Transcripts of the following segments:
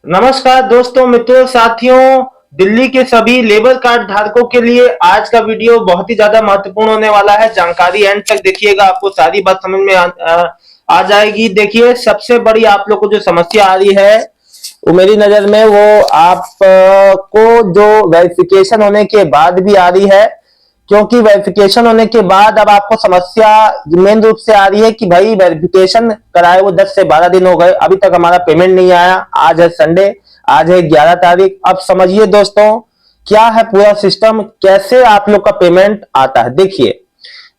नमस्कार दोस्तों, मित्रों, साथियों। दिल्ली के सभी लेबर कार्ड धारकों के लिए आज का वीडियो बहुत ही ज्यादा महत्वपूर्ण होने वाला है। जानकारी एंड तक देखिएगा, आपको सारी बात समझ में आ जाएगी। देखिए, सबसे बड़ी आप लोग को जो समस्या आ रही है वो मेरी नजर में वो आपको जो वेरिफिकेशन होने के बाद भी आ रही है। क्योंकि वेरिफिकेशन होने के बाद अब आपको समस्या मेन रूप से आ रही है कि भाई वेरिफिकेशन कराए वो 10 से 12 दिन हो गए, अभी तक हमारा पेमेंट नहीं आया। आज है संडे, आज है 11 तारीख। अब समझिए दोस्तों, क्या है पूरा सिस्टम, कैसे आप लोग का पेमेंट आता है। देखिए,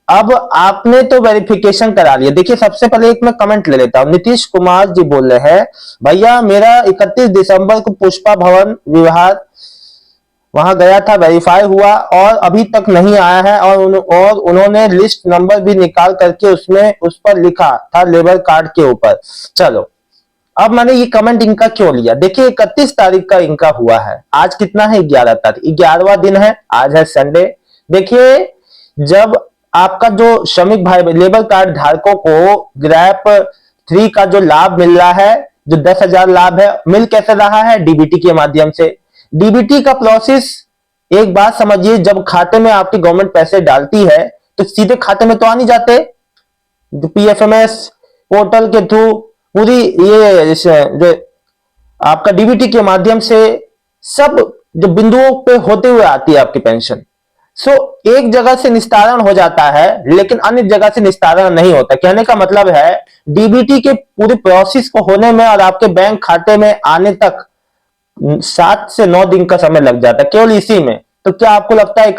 अब आपने तो वेरिफिकेशन करा लिया। देखिए, सबसे पहले एक मैं कमेंट ले लेता हूं। नीतीश कुमार जी बोल रहे हैं, भैया मेरा 31 दिसंबर को पुष्पा भवन विहार वहां गया था, वेरीफाई हुआ और अभी तक नहीं आया है। और उन्होंने लिस्ट नंबर भी निकाल करके उसमें उस पर लिखा था लेबर कार्ड के ऊपर। चलो, अब मैंने ये कमेंट इनका क्यों लिया। देखिए, 31 तारीख का इनका हुआ है, आज कितना है, 11 तारीख, 11वां दिन है, आज है संडे। देखिए, जब आपका जो श्रमिक भाई लेबर कार्ड धारकों को ग्रैप 3 का जो लाभ मिल रहा है, जो 10,000 लाभ है, मिल कैसे रहा है, डीबीटी के माध्यम से। डीबीटी का प्रोसेस, एक बात समझिए, जब खाते में आपकी गवर्नमेंट पैसे डालती है तो सीधे खाते में तो आ नहीं जाते। जो पीएफएमएस पोर्टल के थ्रू पूरी ये जो आपका डीबीटी के माध्यम से सब जो बिंदुओं पे होते हुए आती है आपकी पेंशन। सो एक जगह से निस्तारण हो जाता है, लेकिन अन्य जगह से निस्तारण नहीं होता। कहने का मतलब है, डीबीटी के पूरे प्रोसेस को होने में और आपके बैंक खाते में आने तक 7 से 9 दिन का समय लग जाता है केवल इसी में। तो क्या आपको लगता है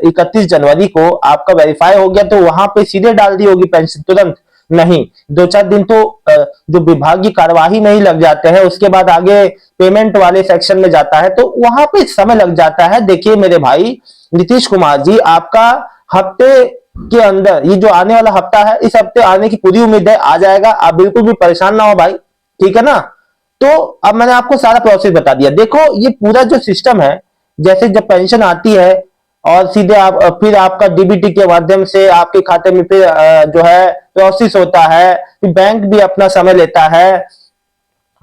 31 जनवरी को आपका वेरीफाई हो गया तो वहां पे सीधे डाल दी होगी पेंशन तुरंत? नहीं, 2-4 दिन तो जो विभागीय कार्यवाही में ही लग जाते हैं, उसके बाद आगे पेमेंट वाले सेक्शन में जाता है, तो वहां पे समय लग जाता है। देखिए मेरे भाई नीतीश कुमार जी, आपका हफ्ते के अंदर, ये जो आने वाला हफ्ता है, इस हफ्ते आने की पूरी उम्मीद है, आ जाएगा। आप बिल्कुल भी परेशान ना हो भाई, ठीक है ना। तो अब मैंने आपको सारा प्रोसेस बता दिया। देखो, ये पूरा जो सिस्टम है, जैसे जब पेंशन आती है और सीधे आप फिर आपका डीबीटी के माध्यम से आपके खाते में फिर जो है प्रोसेस होता है, फिर बैंक भी अपना समय लेता है,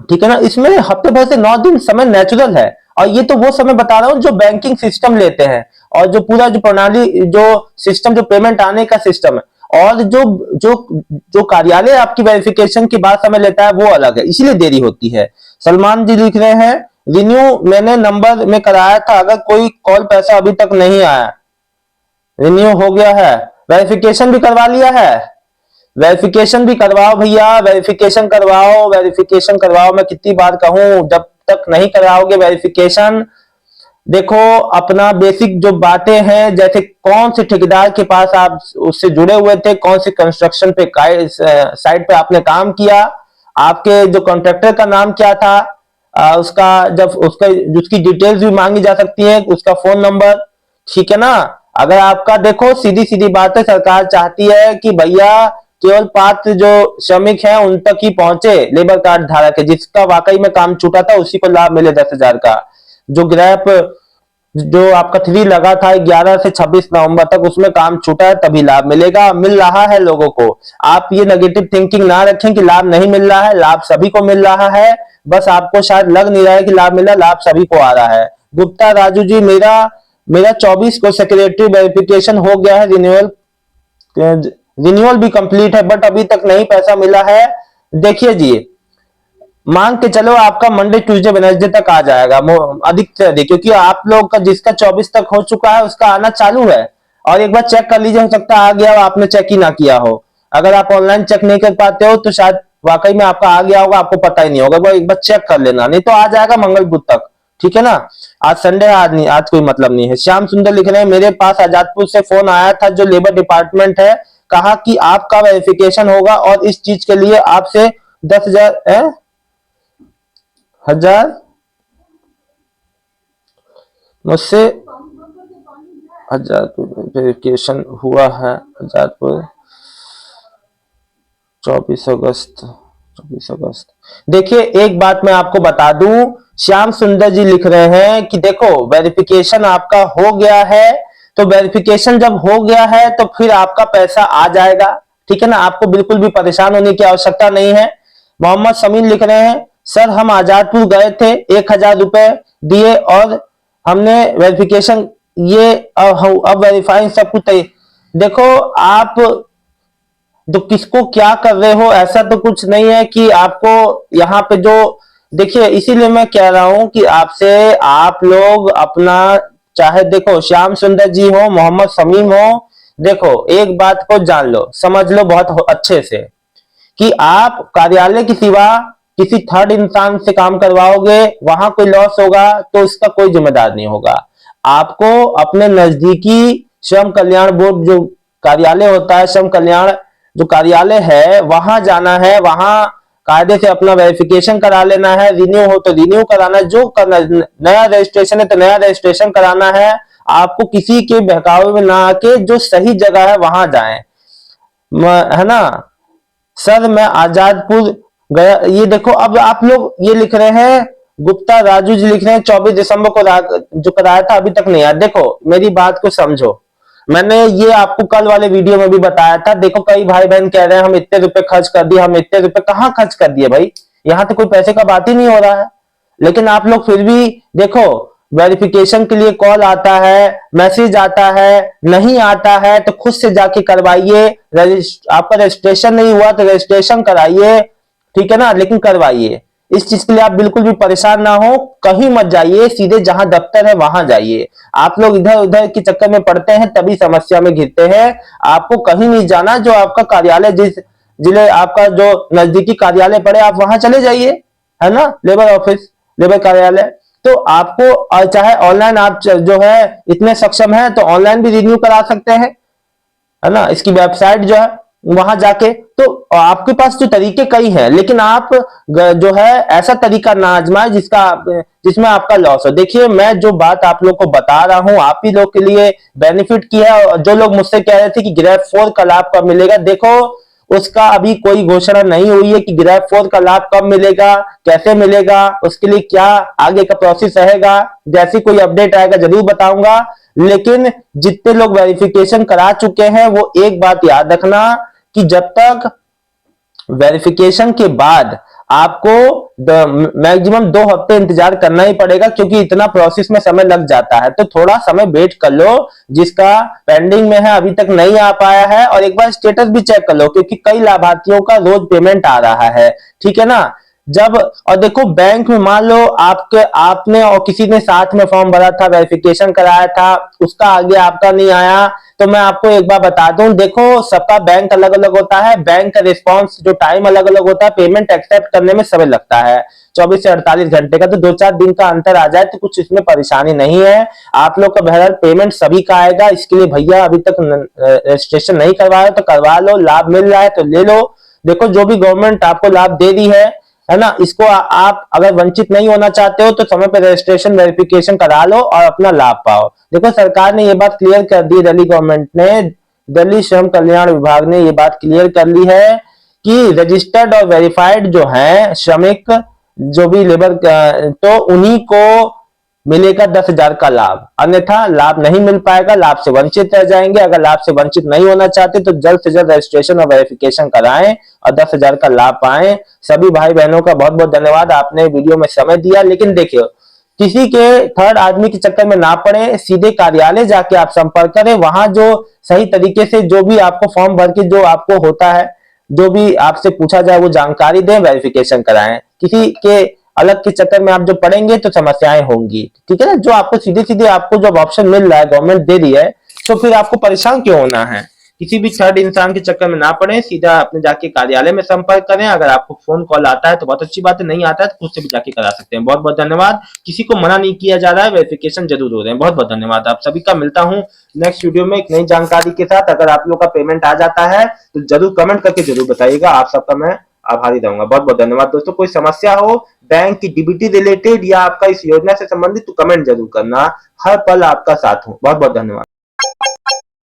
ठीक है ना। इसमें हफ्ते भर से 9 दिन समय नेचुरल है। और ये तो वो समय बता रहा हूं जो बैंकिंग सिस्टम लेते हैं, और जो पूरा जो प्रणाली, जो सिस्टम, जो पेमेंट आने का सिस्टम है, और जो जो जो कार्यालय आपकी वेरिफिकेशन के बाद समय लेता है वो अलग है, इसलिए देरी होती है। सलमान जी लिख रहे हैं, रिन्यू मैंने नंबर में कराया था, अगर कोई कॉल पैसा अभी तक नहीं आया। रिन्यू हो गया है, वेरिफिकेशन भी करवा लिया है। वेरिफिकेशन भी करवाओ भैया, वेरिफिकेशन करवाओ, वेरिफिकेशन करवाओ। मैं कितनी बार कहूं, जब तक नहीं कराओगे वेरिफिकेशन, देखो अपना बेसिक जो बातें हैं, जैसे कौन से ठेकेदार के पास आप उससे जुड़े हुए थे, कौन से कंस्ट्रक्शन पे साइट पे आपने काम किया, आपके जो कॉन्ट्रैक्टर का नाम क्या था, उसका जब उसका उसकी डिटेल्स भी मांगी जा सकती है, उसका फोन नंबर, ठीक है ना। अगर आपका, देखो सीधी सीधी बात है, सरकार चाहती है कि भैया केवल पात्र जो श्रमिक हैं उन तक ही पहुंचे लेबर कार्ड धारक है, जिसका वाकई में काम छूटा था उसी को लाभ मिले 10,000 का। जो ग्रैप जो आपका 3 लगा था 11 से 26 नवंबर तक, उसमें काम छूटा है, तभी लाभ मिलेगा। मिल रहा है लोगों को। आप ये नेगेटिव थिंकिंग ना रखें कि लाभ नहीं मिल रहा है, लाभ सभी को मिल रहा है। बस आपको शायद लग नहीं रहा है कि लाभ मिल रहा है, लाभ सभी को आ रहा है। गुप्ता राजू जी, मेरा मेरा 24 को सेक्रेटरी वेरिफिकेशन हो गया है, रिन्यूअल भी कंप्लीट है, बट अभी तक नहीं पैसा मिला है। देखिए जी, मांग के चलो आपका मंडे ट्यूसडे वेडनेसडे तक आ जाएगा, अधिक से अधिक, क्योंकि आप लोग का जिसका 24 तक हो चुका है उसका आना चालू है। और एक बार चेक कर लीजिए, हो सकता है आ गया हो, आपने चेक ही ना किया हो। अगर आप ऑनलाइन चेक नहीं कर पाते हो तो शायद वाकई में आपका आ गया होगा, आपको पता ही नहीं होगा। एक बार चेक कर लेना, नहीं तो आ जाएगा मंगल बुध तक, ठीक है ना। आज संडे है, आज नहीं, आज कोई मतलब नहीं है। श्याम सुंदर लिख रहे हैं, मेरे पास आजादपुर से फोन आया था, जो लेबर डिपार्टमेंट है, कहा कि आपका वेरिफिकेशन होगा और इस चीज के लिए आपसे 10,000 मुझसे 1000 वेरिफिकेशन हुआ है। आजादपुर 24 अगस्त। देखिए, एक बात मैं आपको बता दूं, श्याम सुंदर जी लिख रहे हैं कि देखो वेरिफिकेशन आपका हो गया है, तो वेरिफिकेशन जब हो गया है तो फिर आपका पैसा आ जाएगा, ठीक है ना। आपको बिल्कुल भी परेशान होने की आवश्यकता नहीं है। मोहम्मद समीन लिख रहे हैं, सर हम आजादपुर गए थे, 1,000 रुपए दिए और हमने वेरिफिकेशन ये अब वेरीफाइंग सब कुछ देखो आप तो किसको क्या कर रहे हो, ऐसा तो कुछ नहीं है कि आपको यहाँ पे जो देखिए, इसीलिए मैं कह रहा हूं कि आपसे आप लोग अपना, चाहे देखो श्याम सुंदर जी हो, मोहम्मद शमीम हो, देखो एक बात को जान लो, समझ लो बहुत अच्छे से कि आप कार्यालय की सिवा किसी थर्ड इंसान से काम करवाओगे, वहां कोई लॉस होगा तो इसका कोई जिम्मेदार नहीं होगा। आपको अपने नजदीकी श्रम कल्याण बोर्ड जो कार्यालय होता है, श्रम कल्याण जो कार्यालय है, वहां जाना है, वहां कायदे से अपना वेरिफिकेशन करा लेना है, रिन्यू हो तो रिन्यू कराना है, जो करना, नया रजिस्ट्रेशन है तो नया रजिस्ट्रेशन कराना है। आपको किसी के बहकावे में ना आके जो सही जगह है वहां जाएं, है ना। सर मैं आजादपुर गया, ये देखो अब आप लोग ये लिख रहे हैं, गुप्ता राजू जी लिख रहे हैं 24 दिसंबर को जो कराया था अभी तक नहीं आया। देखो मेरी बात को समझो, मैंने ये आपको कल वाले वीडियो में भी बताया था। देखो कई भाई बहन कह रहे हैं हम इतने रुपए खर्च कर दिए, हम इतने रुपए कहाँ खर्च कर दिए भाई, यहाँ तो कोई पैसे का बात ही नहीं हो रहा है। लेकिन आप लोग फिर भी देखो, वेरिफिकेशन के लिए कॉल आता है, मैसेज आता है, नहीं आता है तो खुद से जाके करवाइए। आपका रजिस्ट्रेशन नहीं हुआ तो रजिस्ट्रेशन कराइए, ठीक है ना, लेकिन करवाइए। इस चीज के लिए आप बिल्कुल भी परेशान ना हो, कहीं मत जाइए, सीधे जहां दफ्तर है वहां जाइए। आप लोग इधर उधर के चक्कर में पड़ते हैं तभी समस्या में घिरते हैं। आपको कहीं नहीं जाना, जो आपका कार्यालय जिस जिले आपका जो नजदीकी कार्यालय पड़े आप वहां चले जाइए, है ना, लेबर ऑफिस, लेबर कार्यालय। तो आपको चाहे ऑनलाइन आप जो है इतने सक्षम है तो ऑनलाइन भी रिन्यू करा सकते हैं, है ना, इसकी वेबसाइट जो है वहां जाके। तो आपके पास जो तरीके कई हैं, लेकिन आप जो है ऐसा तरीका ना आजमाए जिसमें आपका लॉस हो। देखिए मैं जो बात आप लोग को बता रहा हूं आप ही लोग के लिए बेनिफिट की है। और जो लोग मुझसे कह रहे थे कि ग्रेड 4 का लाभ कब मिलेगा, देखो उसका अभी कोई घोषणा नहीं हुई है कि ग्रेड 4 का लाभ कब मिलेगा, कैसे मिलेगा, उसके लिए क्या आगे का प्रोसेस रहेगा। जैसे कोई अपडेट आएगा जरूर बताऊंगा। लेकिन जितने लोग वेरिफिकेशन करा चुके हैं वो एक बात याद रखना कि जब तक वेरिफिकेशन के बाद आपको मैक्सिमम 2 हफ्ते इंतजार करना ही पड़ेगा, क्योंकि इतना प्रोसेस में समय लग जाता है। तो थोड़ा समय वेट कर लो, जिसका पेंडिंग में है अभी तक नहीं आ पाया है, और एक बार स्टेटस भी चेक कर लो, क्योंकि कई लाभार्थियों का रोज पेमेंट आ रहा है, ठीक है ना। जब और देखो बैंक में मान लो आपने और किसी ने साथ में फॉर्म भरा था, वेरिफिकेशन कराया था, उसका आगे आपका नहीं आया, तो मैं आपको एक बार बता दूं, देखो सबका बैंक अलग अलग होता है, बैंक का रिस्पांस जो टाइम अलग अलग होता है, पेमेंट एक्सेप्ट करने में समय लगता है 24 से 48 घंटे का। तो 2-4 दिन का अंतर आ जाए तो कुछ इसमें परेशानी नहीं है। आप लोग का बहरहाल पेमेंट सभी का आएगा। इसके लिए भैया अभी तक रजिस्ट्रेशन नहीं करवाया तो करवा लो, लाभ मिल रहा है तो ले लो। देखो जो भी गवर्नमेंट आपको लाभ दे रही है ना, इसको आप अगर वंचित नहीं होना चाहते हो तो समय पर रजिस्ट्रेशन वेरिफिकेशन करा लो और अपना लाभ पाओ। देखो सरकार ने ये बात क्लियर कर दी, दिल्ली गवर्नमेंट ने, दिल्ली श्रम कल्याण विभाग ने ये बात क्लियर कर ली है कि रजिस्टर्ड और वेरीफाइड जो है श्रमिक, जो भी लेबर, तो उन्हीं को मिलेगा 10,000 का लाभ, अन्यथा लाभ नहीं मिल पाएगा, लाभ से वंचित रह जाएंगे। अगर लाभ से वंचित नहीं होना चाहते तो जल्द से जल्द रजिस्ट्रेशन और वेरिफिकेशन कराएं और 10,000 का लाभ पाएं। सभी भाई बहनों का बहुत बहुत धन्यवाद, आपने वीडियो में समय दिया। लेकिन देखिए किसी के थर्ड आदमी के चक्कर में ना पड़े, सीधे कार्यालय जाके आप संपर्क करें, वहां जो सही तरीके से जो भी आपको फॉर्म भर के जो आपको होता है, जो भी आपसे पूछा जाए वो जानकारी दें, वेरिफिकेशन कराएं। किसी के अलग के चक्कर में आप जो पढ़ेंगे तो समस्याएं होंगी, ठीक है ना। जो आपको सीधे सीधे आपको जब ऑप्शन मिल रहा है, गवर्नमेंट दे रही है, तो फिर आपको परेशान क्यों होना है। किसी भी थर्ड इंसान के चक्कर में ना पड़े, सीधा अपने जाके कार्यालय में संपर्क करें। अगर आपको फोन कॉल आता है तो बहुत अच्छी बात है, नहीं आता है तो खुद से भी जाके करा सकते हैं। बहुत बहुत धन्यवाद। किसी को मना नहीं किया जा रहा है, वेरिफिकेशन जरूर हो रहे हैं। बहुत बहुत धन्यवाद आप सभी का। मिलता हूं नेक्स्ट वीडियो में एक नई जानकारी के साथ। अगर आप लोग का पेमेंट आ जाता है तो जरूर कमेंट करके जरूर बताइएगा, आप सबका मैं आभारी रहूंगा। बहुत बहुत धन्यवाद दोस्तों। कोई समस्या हो बैंक की डीबीटी रिलेटेड या आपका इस योजना से संबंधित तो कमेंट जरूर करना। हर पल आपका साथ हूं। बहुत बहुत धन्यवाद।